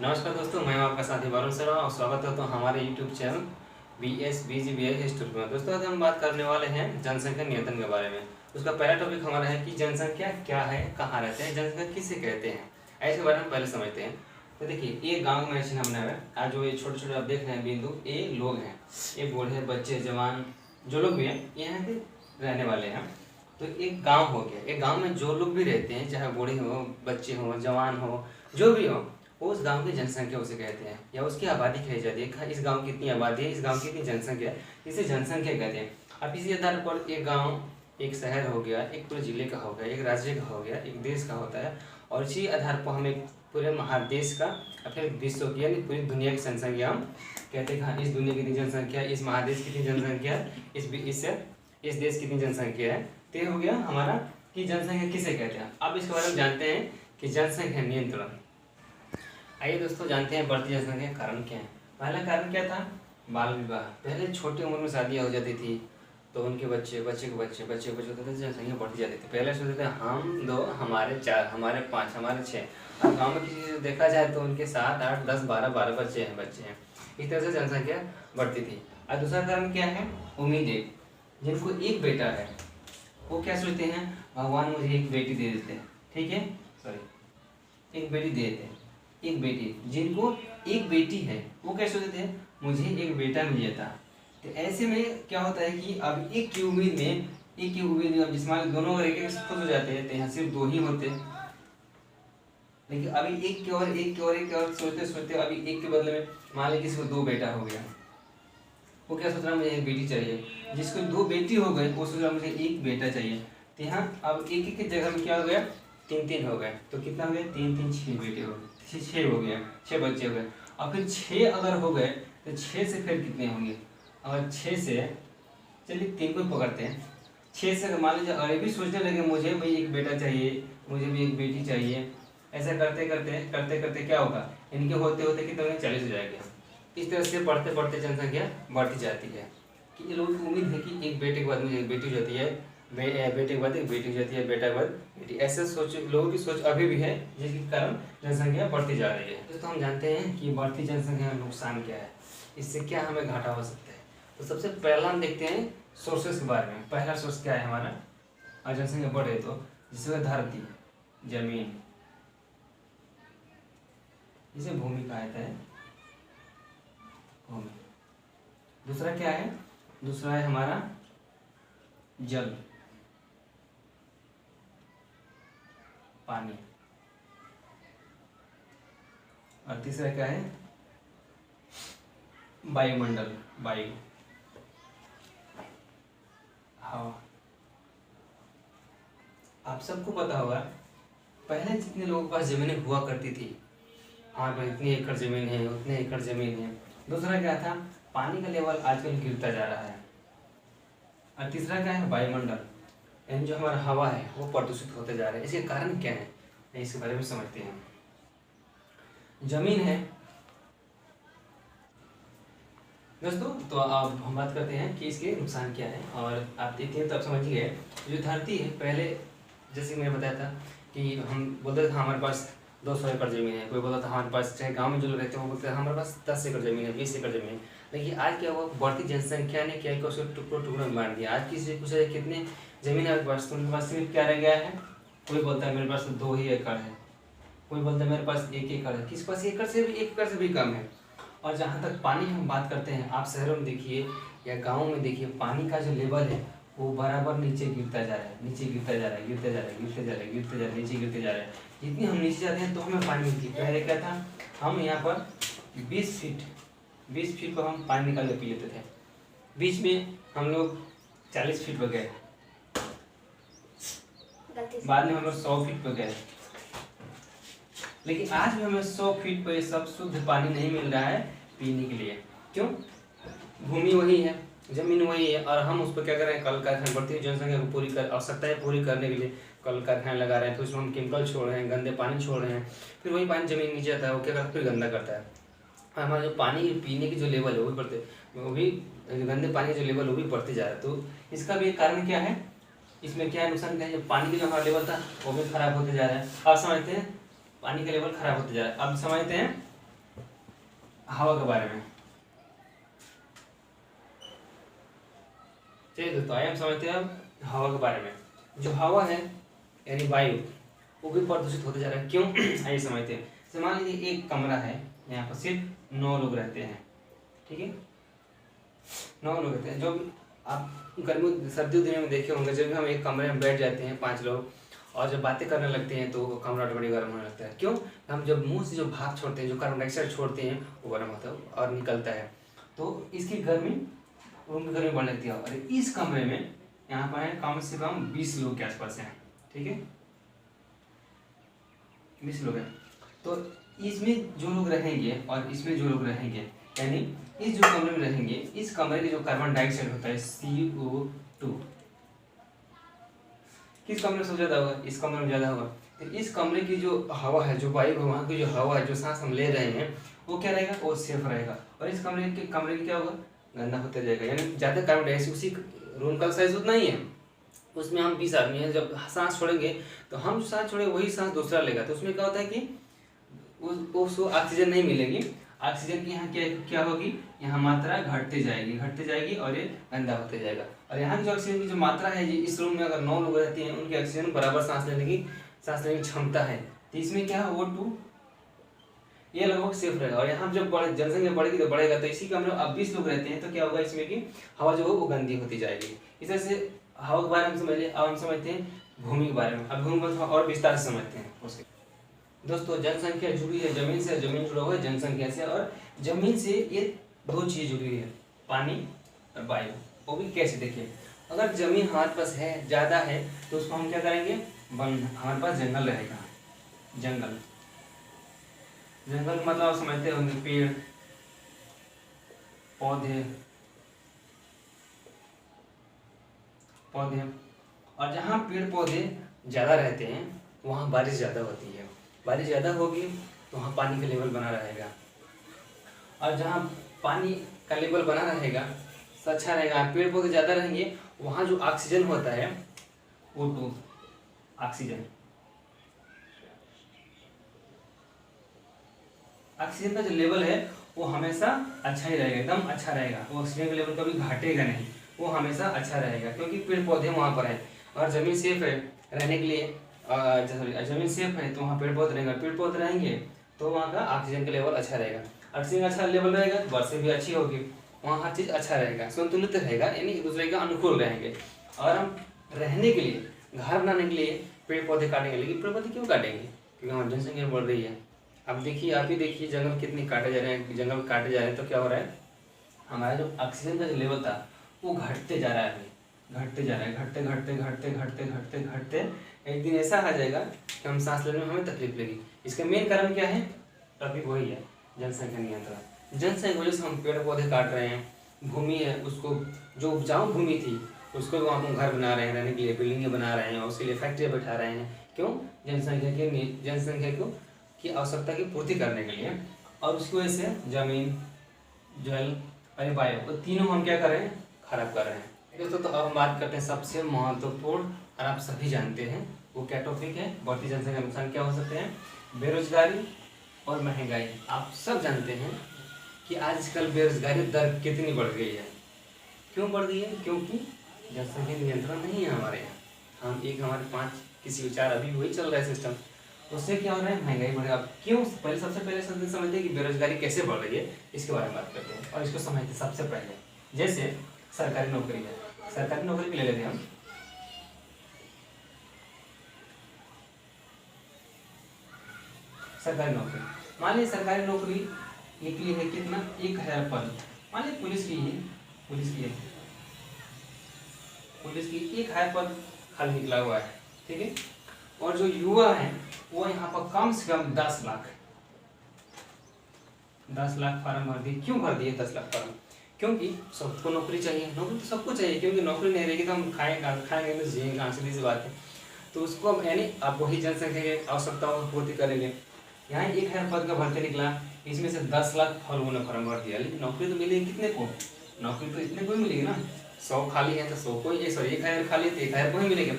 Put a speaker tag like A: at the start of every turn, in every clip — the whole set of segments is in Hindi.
A: नमस्कार दोस्तों, मैं हूं आपका साथी वरुण शर्मा और स्वागत करता हूं हमारे यूट्यूब चैनल BSBGBI हिस्ट्री में। दोस्तों आज हम बात करने वाले हैं जनसंख्या नियंत्रण के बारे में। उसका पहला टॉपिक हमारा है कि जनसंख्या क्या है, कहाँ रहते हैं, जनसंख्या किसे कहते हैं, ऐसे बारे में पहले समझते हैं। तो देखिए, ये गाँव में मैंने हमने है आज जो ये छोटे छोटे आप देख रहे हैं बिंदु, ये लोग हैं, ये बूढ़े बच्चे जवान जो लोग भी हैं यहाँ के रहने वाले हैं। तो एक गाँव हो गया, एक गाँव में जो लोग भी रहते हैं, चाहे बूढ़े हो, बच्चे हो, जवान हो, जो भी हो, उस गांव की जनसंख्या उसे कहते हैं या उसकी आबादी कही जाती है। इस गांव की इतनी आबादी है, इस गांव की इतनी जनसंख्या है, इसे जनसंख्या कहते हैं। अब इसी आधार पर एक गांव, एक शहर हो गया, एक पूरे जिले का हो गया, एक राज्य का हो गया, एक देश का होता है। और इसी आधार पर हम एक पूरे महादेश का और फिर विश्व की यानी पूरी दुनिया की जनसंख्या हम कहते हैं। हाँ, इस दुनिया की इतनी जनसंख्या, इस महादेश की इतनी जनसंख्या, इस देश की इतनी जनसंख्या है। तो ये हो गया हमारा कि जनसंख्या किसे कहते हैं। अब इसके बारे में जानते हैं कि जनसंख्या नियंत्रण। आइए दोस्तों जानते हैं बढ़ती जनसंख्या का कारण क्या है। पहला कारण क्या था? बाल विवाह। पहले छोटी उम्र में शादियाँ हो जाती थी तो उनके बच्चे बच्चे के बच्चे होते थे, जनसंख्या बढ़ती जाती थी। पहले सोचते थे हम दो, हमारे चार, हमारे पाँच, हमारे छः। अब गाँव में किसी से देखा जाए तो उनके 7 8 10 12 बच्चे हैं। इस तरह से जनसंख्या बढ़ती थी। और दूसरा कारण क्या है? उम्मीदें। जिनको एक बेटा है वो क्या सोचते हैं, भगवान मुझे एक बेटी दे देते हैं, ठीक है, सॉरी एक बेटी दे देते हैं, एक बेटी। जिनको एक बेटी है वो क्या सोचते थे, मुझे एक बेटा मिल जाता। तो ऐसे में क्या होता है कि अब एक की उम्मीद में अब जिसमें दोनों अगर एक खुश हो जाते हैं तो यहाँ सिर्फ 2 ही होते। लेकिन अभी एक के और एक के और एक के और सोचते सोचते अभी एक के बदले में मान लीजिए किसी को 2 बेटा हो गया, वो क्या सोच रहा मुझे एक बेटी चाहिए। जिसको 2 बेटी हो गए वो सोच रहा मुझे एक बेटा चाहिए। तो यहाँ अब एक की जगह में क्या हो गया, 3 हो गए। तो कितना हो गया, 3 6 बेटे हो गए, 6 हो गया, 6 बच्चे हो गए। और फिर 6 अगर हो गए तो 6 से फिर कितने होंगे, अगर 6 से, चलिए 3 को पकड़ते हैं। 6 से अगर मान लीजिए अरे भी सोचने लगे मुझे भी एक बेटा चाहिए, मुझे भी एक बेटी चाहिए, ऐसा करते करते क्या होगा, इनके होते होते कितने होंगे, 40 हो जाएगा। इस तरह से बढ़ते बढ़ते जनसंख्या बढ़ती जाती है कि ये लोगों की उम्मीद है कि एक बेटे के बाद मुझे एक बेटी हो जाती है, बेटे के बाद एक बेटी हो जाती है, बेटा के बाद बेटी। ऐसे सोच लोगों की सोच अभी भी है, जिसके कारण जनसंख्या बढ़ती जा रही है। तो हम जानते हैं कि बढ़ती जनसंख्या का नुकसान क्या है, इससे क्या हमें घाटा हो सकता है। तो सबसे पहला हम देखते हैं सोर्सेस के बारे में। पहला सोर्स क्या है हमारा, और जनसंख्या बढ़े तो जिसमें धरती, जमीन, जिसे भूमि कहा जाता है, भूमि। दूसरा क्या है, दूसरा है हमारा जल, पानी। और तीसरा क्या है, वायुमंडल, वायु, हवा। आप सबको पता होगा पहले जितने लोगों के पास जमीनें हुआ करती थी, हमारे पास इतनी एकड़ जमीन है, उतने एकड़ जमीन है। दूसरा क्या था, पानी का लेवल आजकल गिरता जा रहा है। और तीसरा क्या है, वायुमंडल, यानी जो हमारा हवा है वो प्रदूषित होते जा रहा है। इसके कारण क्या है, इसके बारे में समझते हैं। जमीन है दोस्तों, तो अब हम बात करते हैं कि इसके नुकसान क्या है। और आप देखते हैं तो आप समझ गए, जो धरती है पहले जैसे मैंने बताया था कि हम बोलते थे हमारे पास 200 एकड़ ज़मीन है, कोई बोलता था हमारे पास, चाहे गांव में जो लोग रहते हैं वो बोलते हैं हमारे पास 10 एकड़ ज़मीन है, 20 एकड़ ज़मीन है। लेकिन आज क्या हुआ, बढ़ती जनसंख्या ने क्या किया, उसको टुकड़ों टुकड़ों में बांट दिया। आज किसी से पूछा जाए कितने ज़मीन है आपके पास, तो उनके पास सिर्फ क्या रह गया है, कोई बोलता है मेरे पास 2 ही एकड़ है, कोई बोलता है मेरे पास 1 एकड़ है, किसी पास 1 एकड़ से भी कम है। और जहाँ तक पानी की हम बात करते हैं, आप शहरों में देखिए या गाँव में देखिए, पानी का जो लेवल है वो बराबर नीचे गिरता जा रहा है, नीचे गिरता जा रहा है, गिरते जा रहा है, गिरते जा रहा है, गिरते जा रहा है, नीचे गिरते जा रहा है। जितनी हम नीचे जाते हैं तो हमें पानी मिलती है। पहले क्या था, हम यहाँ पर 20 फीट पर हम पानी निकाल के पी लेते थे। बीच में हम लोग 40 फीट पर गए, बाद में हम लोग 100 फीट पर गए। लेकिन आज भी हमें 100 फीट पर सब शुद्ध पानी नहीं मिल रहा है पीने के लिए। क्यों? भूमि वही है, जमीन वही है, और हम उस पर क्या कर रहे हैं, कल कारखाने, बढ़ती जनसंख्या को पूरी कर आवश्यकताएं पूरी करने के लिए कल कारखाने लगा रहे हैं। फिर उसमें हम केमिकल छोड़ रहे हैं, गंदे पानी छोड़ रहे हैं, फिर वही पानी जमीन नीचे आता है, वो क्या करता है, फिर गंदा करता है। हमारा जो पानी पीने की जो लेवल है वो भी गंदे पानी का जो लेवल वो भी बढ़ते जा रहा है। तो इसका भी एक कारण क्या है, इसमें क्या नुकसान क्या है, जो पानी का जो हमारा लेवल था वो भी खराब होते जा रहा है। अब समझते हैं पानी का लेवल खराब होते जा रहा है। अब समझते हैं हवा के बारे में। चलिए दोस्तों, आइए हम समझते हैं अब हवा के बारे में। जो हवा है यानी वायु, वो भी प्रदूषित होते जा रहा है। क्यों? आइए समझते हैं। तो मान लीजिए एक कमरा है, यहाँ पर सिर्फ 9 लोग रहते हैं, ठीक है, 9 लोग रहते हैं। जो आप गर्मी सर्दियों दिनों में देखे होंगे, जब भी हम एक कमरे में बैठ जाते हैं 5 लोग और जब बातें करने लगते हैं तो कमरा ऑटोमेटिक गर्म होने लगता है। क्यों? हम जब मुंह से जो भाप छोड़ते हैं, जो कार्बन डाइऑक्साइड छोड़ते हैं, वो गर्म होता है और निकलता है, तो इसकी गर्मी, रूम की गर्मी बढ़ लगती है। और इस कमरे में यहाँ पर है कम से कम 20 लोग के आसपास हैं, ठीक है, 20 लोग हैं। तो इसमें जो लोग रहेंगे और इसमें जो लोग रहेंगे, यानी इस जो कमरे में रहेंगे, इस कमरे के जो कार्बन डाइऑक्साइड होता है CO2, किस कमरे में सबसे ज्यादा होगा? इस कमरे में ज्यादा होगा। तो इस कमरे की जो हवा है, जो वायु है, वहाँ की जो हवा है, जो सांस हम ले रहे हैं, वो क्या रहेगा? वो सेफ रहेगा। और इस कमरे की क्या होगा? गंदा होता जाएगा। यानी ज्यादा कार्बन डाइऑक्साइड, उसी रूम का साइज उतना ही है, उसमें हम 20 आदमी हैं, जब सांस छोड़ेंगे तो हम सांस छोड़ेंगे, वही सांस दूसरा लेगा, तो उसमें क्या होता है कि उसको ऑक्सीजन नहीं मिलेगी। ऑक्सीजन की यहाँ क्या होगी? यहाँ मात्रा घटते जाएगी और ये गंदा होते जाएगा। और यहाँ की जो ऑक्सीजन की जो मात्रा है, इस रूम में अगर 9 लोग रहते हैं, उनकी ऑक्सीजन बराबर सांस लेने की क्षमता है, तो इसमें क्या है? O2 ये लगभग सेफ रहेगा। और यहाँ जब जनसंख्या बढ़ेगी तो बढ़ेगा, तो इसी कमरे में अब 20 लोग रहते हैं, तो क्या होगा इसमें कि हवा जो है वो गंदी होती जाएगी। इस तरह से हवा के बारे में समझ लिया। अब हम समझते हैं भूमि के बारे में। अब भूमि को और विस्तार से समझते हैं उसके। दोस्तों, जनसंख्या जुड़ी है जमीन से, जमीन जुड़ा हुआ है जनसंख्या से, और जमीन से ये 2 चीज जुड़ी है, पानी और वायु। वो भी कैसे? देखिए, अगर जमीन हमारे पास है, ज्यादा है, तो उसको हम क्या करेंगे? वन, हमारे पास जंगल रहेगा। जंगल मतलब आप समझते होंगे, पेड़ पौधे। और जहाँ पेड़ पौधे ज्यादा रहते हैं, वहाँ बारिश ज्यादा होती है। बारिश ज़्यादा होगी तो वहाँ पानी का लेवल बना रहेगा, और जहाँ पानी का लेवल बना रहेगा तो अच्छा रहेगा। पेड़ पौधे ज़्यादा रहेंगे, वहाँ जो ऑक्सीजन होता है, O2 ऑक्सीजन का जो लेवल है वो हमेशा अच्छा ही रहेगा, एकदम अच्छा रहेगा। वो ऑक्सीजन का लेवल कभी घटेगा नहीं, वो हमेशा अच्छा रहेगा, क्योंकि पेड़ पौधे वहाँ पर हैं। और ज़मीन सेफ है रहने के लिए, जमीन सेफ है तो वहाँ पेड़ पौधे रहेंगे, पेड़ पौधे रहेंगे तो वहाँ का ऑक्सीजन का लेवल अच्छा रहेगा। ऑक्सीजन अच्छा लेवल रहेगा तो वर्षा भी अच्छी होगी, वहाँ हर चीज़ अच्छा रहेगा, संतुलित रहेगा, यानी एक दूसरे के अनुकूल रहेंगे। और हम रहने के लिए, घर बनाने के लिए पेड़ पौधे काटेंगे, लेकिन पेड़ पौधे क्यों काटेंगे? क्योंकि हमारी जनसंख्या बढ़ रही है। अब देखिए, आप ही देखिए, जंगल कितने काटे जा रहे हैं, जंगल काटे जा रहे हैं, तो क्या हो रहा है? हमारा जो ऑक्सीजन का जो लेवल था वो घटते जा रहा है, घटते जा रहा है, घटते घटते घटते घटते घटते घटते एक दिन ऐसा आ जाएगा कि हम सांस लेने में हमें तकलीफ लगी। इसका मेन कारण क्या है? टॉपिक वही है, जनसंख्या नियंत्रण। जनसंख्या की वजह से हम पेड़ पौधे काट रहे हैं, भूमि है उसको, जो उपजाऊ भूमि थी उसको वहाँ हम घर बना रहे हैं, रहने के लिए बिल्डिंगें बना रहे हैं, और उसके लिए फैक्ट्रियाँ बैठा रहे हैं। क्यों? जनसंख्या को की आवश्यकता की पूर्ति करने के लिए। और उसकी वजह से जमीन, जल और वायु, वो तीनों हम क्या कर रहे हैं? खराब कर रहे हैं। दोस्तों, तो अब हम बात करते हैं सबसे महत्वपूर्ण, और आप सभी जानते हैं वो क्या टॉपिक है। बढ़ती जनसंख्या नुकसान क्या हो सकते हैं? बेरोजगारी और महंगाई। आप सब जानते हैं कि आजकल बेरोजगारी दर कितनी बढ़ गई है। क्यों बढ़ गई है? क्योंकि जनसंख्या नियंत्रण नहीं है हमारे यहाँ। हमारे 5 किसी विचार, अभी वही चल रहा है सिस्टम, उससे क्या हो रहा है? महंगाई बढ़ रही है। अब क्यों? सबसे पहले समझते हैं कि बेरोजगारी कैसे बढ़ रही है, इसके बारे में बात करते हैं। और इसको समझते हैं सबसे पहले, जैसे सरकारी नौकरी है, सरकारी नौकरी ले लेते हैं हम। सरकारी नौकरी, मान लीजिए सरकारी नौकरी निकली है कितना? 1000 पद। मान लीजिए पुलिस की 1000 पद खाली निकला हुआ है, ठीक है। और जो युवा है वो यहाँ पर कम से कम 10 लाख फार्म भर दिए। क्यों भर दिए 10 लाख फार्म? क्योंकि सबको नौकरी चाहिए, नौकरी तो सबको चाहिए, क्योंकि नौकरी नहीं रहेगी तो हम खाएंगे तो जिएंगे कहाँ? सीधी सी बात है। तो उसको हम, यानी आप वही जनसंख्या की आवश्यकताओं की पूर्ति करेंगे। यहाँ 1000 पद का भर्ती निकला, इसमें से 10 लाख लोगों ने फॉर्म भर दिया, लेकिन नौकरी तो मिलेगी कितने को? नौकरी तो इतने को ही मिलेगी ना। 100 खाली है तो 100 को, 1000 खाली है तो 1000 को ही मिलेगा।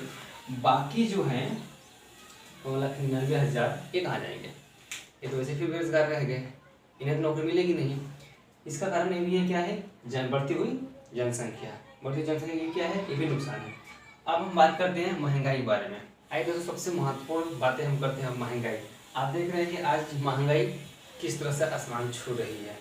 A: बाकी जो है 2,99,000 ये कहाँ जाएंगे? ये तो वैसे फिर बेरोजगार रह गए, इन्हें तो नौकरी मिलेगी नहीं। इसका कारण ये भी है, क्या है, बढ़ती हुई जनसंख्या। बढ़ती जनसंख्या ये क्या है, ये भी नुकसान है। अब हम बात करते हैं महंगाई के बारे में। आइए दोस्तों, सबसे महत्वपूर्ण बातें हम करते हैं महंगाई। आप देख रहे हैं कि आज महंगाई किस तरह से आसमान छू रही है।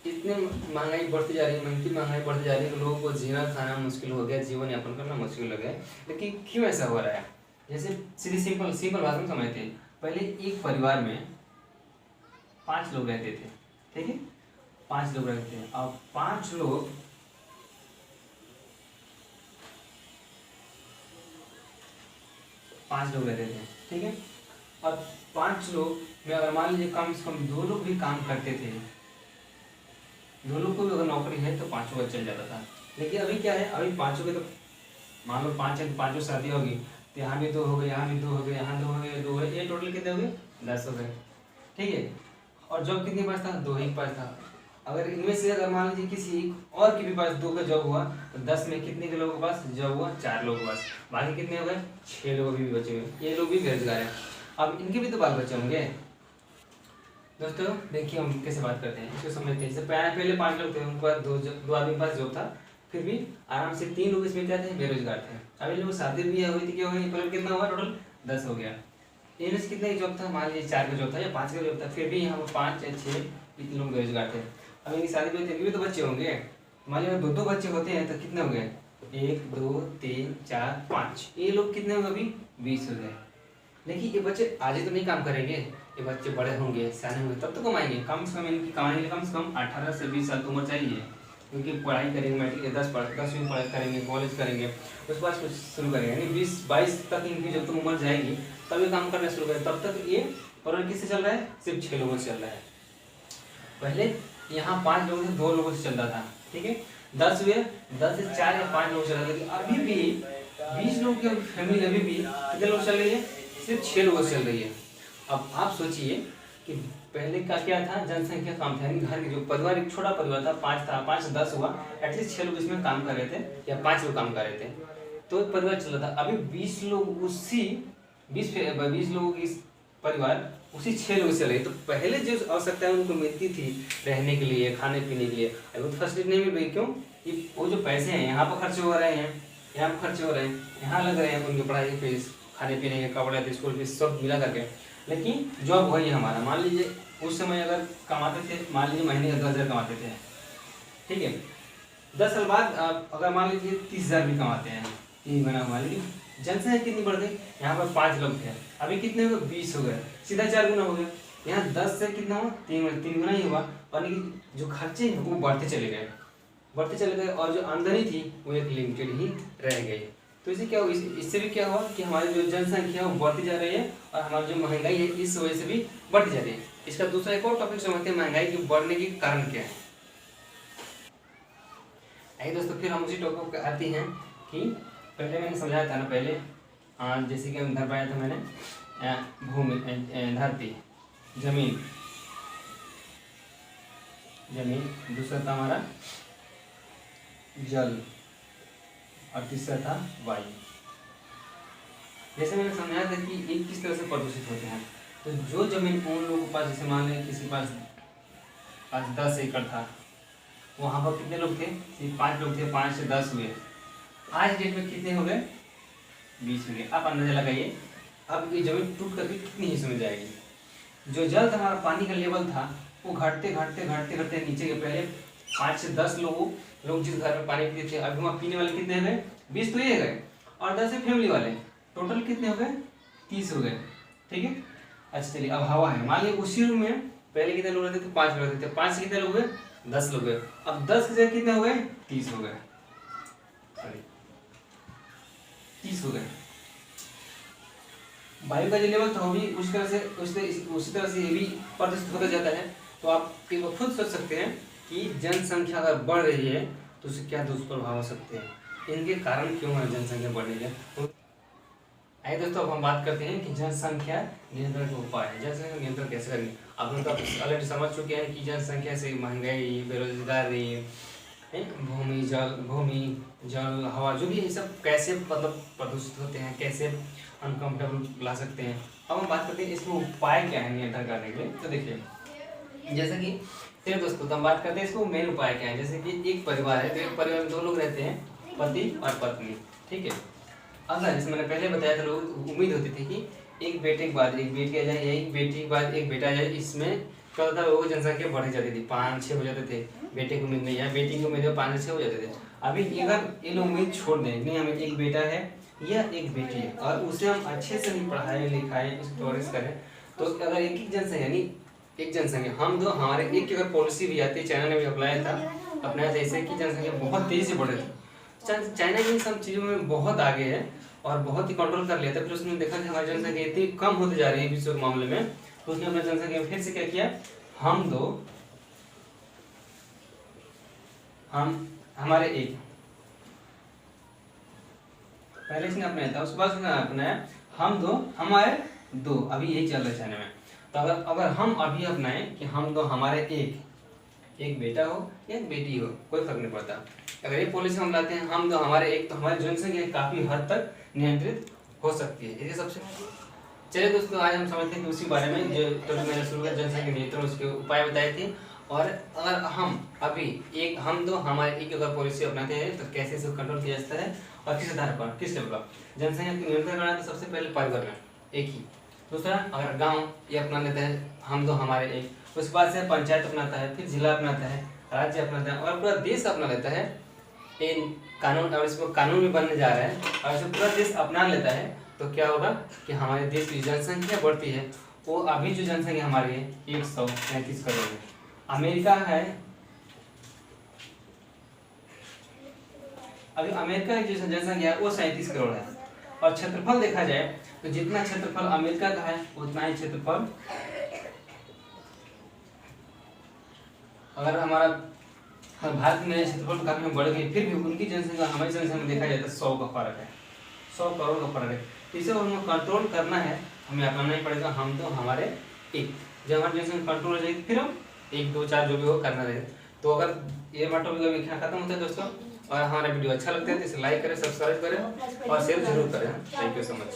A: इतनी महंगाई बढ़ती जा रही है, महंगाई बढ़ती जा रही है, लोगों को जीना खाना मुश्किल हो गया, जीवन यापन करना मुश्किल हो गया। लेकिन क्यों ऐसा हो रहा है? जैसे सीधी सिंपल भाषा में समझते हैं। पहले एक परिवार में 5 लोग रहते थे, ठीक है, 5 लोग रहते हैं। अब 5 लोग रहते थे, ठीक है। अब 5 लोग में अगर मान लीजिए कम से कम 2 लोग भी काम करते थे, 2 लोग को भी अगर नौकरी है तो 5 का चल जाता था। लेकिन अभी क्या है, अभी 5 के तो मान लो 5 है, 5 शादी होगी तो यहाँ भी 2 हो गए, यहाँ भी 2 हो गए, यहाँ 2 हो गए, 2 है, ये टोटल कितने हो गए, 10 हो गए, ठीक है। और जॉब कितने पास था, 2 ही पास था। अगर इनमें से अगर मान लीजिए किसी और के भी पास 2 का जॉब हुआ तो 10 में कितने के लोगों के पास जॉब हुआ, 4 लोगों के पास। बाकी कितने हो गए, 6 लोग भी बचे हुए। ये लोग भी बेरोजगार हैं। अब इनके भी तो बाल बच्चे होंगे। दोस्तों देखिए हम कैसे बात करते हैं, इसको समझते हैं। जैसे पहले 5 लोग थे, उनके पास 2 आदमी के पास जॉब था, फिर भी आराम से 3 लोग इसमें क्या थे, बेरोजगार थे। अब इन लोगों शादी भी हुई थी, क्या हो गई, कितना हुआ, टोटल 10 हो गया। इनमें से कितने जॉब था, मान लीजिए 4 का जॉब था या 5 का जॉब था, फिर भी यहाँ पर 5 या 6 इतने लोग बेरोजगार थे। अब इनकी शादी भी भी तो बच्चे होंगे। मान लीजिए 2 बच्चे होते हैं तो कितने हो गए, 1 2 3 4 5, ये लोग कितने हो गए, अभी 20 हो गए। लेकिन ये बच्चे आज तो नहीं काम करेंगे, ये बच्चे बड़े होंगे, सियाने होंगे, तब तो कमाएंगे। कम से कम इनकी कमाने के लिए कम से कम 18 से 20 साल की उम्र चाहिए, क्योंकि पढ़ाई करेंगे, मैट्रिक 10वीं पढ़ाई करेंगे, कॉलेज करेंगे, उसके बाद कुछ शुरू करेंगे। यानी 20-22 तक इनकी जब तक उम्र जाएगी तब ये काम करना शुरू करें। तब तक ये परिवार किससे चल रहा है, सिर्फ 6 लोगों से चल रहा है। पहले यहाँ 5 लोगों से 2 लोगों से चल रहा था, ठीक है, 10 हुए, 10 से 4 या 5 लोग चल रहा था। लेकिन अभी भी 20 लोग की फैमिली अभी भी कितने लोग चल रही है, सिर्फ 6 लोगों से चल रही है। अब आप सोचिए कि पहले का क्या था, जनसंख्या कम था, यानी घर के जो परिवार, एक छोटा परिवार था, 5 था, 5 से 10 हुआ, एटलीस्ट 6 लोग इसमें काम कर रहे थे या 5 लोग काम कर रहे थे, तो परिवार चल रहा था। अभी 20 लोग उसी 20 लोगों की परिवार उसी 6 लोगों से रहे। तो पहले जो आवश्यकताएं उनको मिलती थी रहने के लिए, खाने पीने के लिए, अभी तो फैसिलिटी नहीं मिल रही। क्यों, कि वो जो पैसे हैं यहाँ पर खर्च हो रहे हैं, यहाँ पर खर्च हो रहे हैं, यहाँ लग रहे हैं उनकी पढ़ाई की फीस, खाने पीने के कपड़े, स्कूल फीस, सब मिला करके। लेकिन जॉब वही हमारा, मान लीजिए उस समय अगर कमाते थे, मान लीजिए महीने का 10,000 कमाते थे, ठीक है, 10 साल बाद अगर मान लीजिए 30,000 भी कमाते हैं, 3 महीना मान लीजिए, जनसंख्या कितनी बढ़ गई, यहाँ पर 5 लोग थे, अभी कितने हो गए, 20 हो गए, सीधा 4 गुना हो गया। यहाँ 10 से कितना हुआ, 3 गुना ही हुआ। और जो खर्चे हैं वो बढ़ते चले गए, और जो आमदनी थी वो एक लिमिटेड ही रह गई। तो इससे क्या हुआ, इससे भी क्या हुआ कि हमारी जो जनसंख्या वो बढ़ती जा रही है, और हमारी जो महंगाई है इस वजह से भी बढ़ती जा रही है। इसका दूसरा एक और टॉपिक समझते हैं, महंगाई के बढ़ने के कारण क्या है। आइए दोस्तों, फिर हम उसी टॉपिक पे आते हैं कि पहले मैंने समझाया था ना, पहले जैसे कि हम धर पाया था मैंने, भूमि, धरती, जमीन, दूसरा था हमारा जल, और तीसरा था वायु। जैसे मैंने समझाया था कि ये किस तरह से प्रदूषित होते हैं। तो जो जमीन उन लोगों के पास, जैसे मान लें किसी पास 10 एकड़ था, वहाँ पर कितने लोग थे, सिर्फ 5 लोग थे, 5 से 10 हुए। आज डेट में कितने हो गए, 20 हो गए। आप अंदाजा लगाइए अब ये जमीन टूट करके कितनी हिस्सों में जाएगी। जो जल था, हमारा पानी का लेवल था, वो घटते नीचे के, पहले 5 से 10 लोग जिस घर में पानी पीते थे, अभी वहाँ पीने वाले कितने गए, 20 तो ये गए, और 10 है फैमिली वाले, टोटल कितने हो गए, 30 हो गए, ठीक है। अच्छा चलिए, अब हवा है, मान लीजिए उसी रूम में पहले कितने लोग रहते थे, 5 लोग रहते थे, 5 से कितने लोग हुए, 10 लोग गए। अब 10 की जगह कितने हो गए, 30 हो गए, 30 हो गए। वायु का जो लेवल था वो भी उसी तरह से ये भी प्रदूषित होता जाता है। तो आप एक बार खुद सोच सकते हैं कि जनसंख्या अगर बढ़ रही है तो उससे क्या दुष्प्रभाव हो सकते हैं, इनके कारण क्यों है जनसंख्या बढ़ रही है। तो आइए दोस्तों, अब हम बात करते हैं कि जनसंख्या नियंत्रण के उपाय है। जनसंख्या नियंत्रण कैसे करेंगे। आप लोग ऑलरेडी समझ चुके हैं कि जनसंख्या से महंगाई, बेरोजगारी, भूमि जल हवा, जो भी ये सब कैसे मतलब प्रदूषित होते हैं, कैसे अनकम्फर्टेबल ला सकते हैं। अब हम बात करते हैं इसमें उपाय क्या है नियंत्रण करने के लिए। तो देखिए, जैसे कि चलिए दोस्तों, तो हम बात करते हैं इसको मेन उपाय क्या है। जैसे कि एक परिवार है, तो एक परिवार में 2 लोग रहते हैं, पति और पत्नी, ठीक है। अगर जैसे मैंने पहले बताया था, लोग उम्मीद होती थी कि एक बेटे के बाद एक बेटी आ जाए या एक बेटी के बाद एक बेटा आ जाए। इसमें क्या होता था, लोगों की जनसंख्या बढ़ जाती थी, 5-6 हो जाते थे बेटे की उम्मीद में, या बेटी की उम्मीद में 5-6 हो जाते थे। अभी अगर ये लोग उम्मीद छोड़ दें, नहीं हमें एक बेटा है या एक बेटी है और उसे हम अच्छे से भी पढ़ाएं लिखाएं, उसकी परवरिश करें, तो अगर एक ही जनसंख्या यानी एक जनसंख्या हम दो हमारे एक की अगर पॉलिसी भी आती है, चाइना ने भी अपनाया था ऐसे कि जनसंख्या बहुत तेजी से बढ़ रही थी। चाइना की सब चीज़ों में बहुत आगे है और बहुत ही कंट्रोल कर लिया था। फिर उसने देखा कि हमारी जनसंख्या इतनी कम होती जा रही है विश्व के मामले में, तो उसने अपनी जनसंख्या फिर से क्या किया, हम हमारे एक, पहले इसने अपनाया था, उसके बाद उसने अपनाया हम दो हमारे दो। अभी यही चल रहा है चाइना में। तो अगर हम अभी अपनाएं कि हम दो हमारे एक बेटा हो या एक बेटी हो, कोई फर्क नहीं पड़ता। अगर ये पॉलिसी हम लाते हैं हम दो हमारे एक, तो हमारी जनसंख्या काफी हद तक नियंत्रित हो सकती है। ये सबसे चलिए दोस्तों, आज हम समझते हैं कि उसी बारे में जो टॉपिक मैंने शुरू किया, जनसंख्या नियंत्रण, उसके उपाय बताए थे। और अगर हम अभी एक हम दो हमारे एक अगर पॉलिसी अपनाते हैं तो कैसे इसे कंट्रोल किया जाता है और किस आधार पर, किस लेवल पर जनसंख्या को नियंत्रण करना है। तो सबसे पहले परिवार में एक ही। दूसरा, अगर गांव ये अपना लेता है हम दो हमारे एक, उसके बाद से पंचायत अपनाता है, फिर जिला अपनाता है, राज्य अपनाता है और पूरा देश अपना लेता है इन कानून। और इसको कानून भी बनने जा रहा है और इसे पूरा देश अपना लेता है, तो क्या होगा कि हमारे देश की जनसंख्या बढ़ती है। वो अभी जो जनसंख्या हमारी है 137 करोड़ है। अमेरिका है, अभी अमेरिका की जो जनसंख्या है वो 37 करोड़ है। और क्षेत्रफल देखा जाए तो जितना क्षेत्रफल अमेरिका का है उतना ही क्षेत्रफल, अगर हमारा भारत में क्षेत्रफल काफी बढ़ गई, फिर भी उनकी जनसंख्या हमारी जनसंख्या में देखा जाए तो 100 का फर्क है, 100 करोड़ का फर्क है। इसे हमें कंट्रोल करना है, हमें अपनाना ही पड़ेगा हम तो हमारे एक। जब हमारी जनसंख्या कंट्रोल हो जाएगी फिर हम 1 2 4 जो भी हो करना रहेगा। तो अगर ये टॉपिक अभी खत्म होता है दोस्तों, और हमारा वीडियो अच्छा लगता है तो इसे लाइक करें, सब्सक्राइब करें और शेयर जरूर करें। Thank you so much.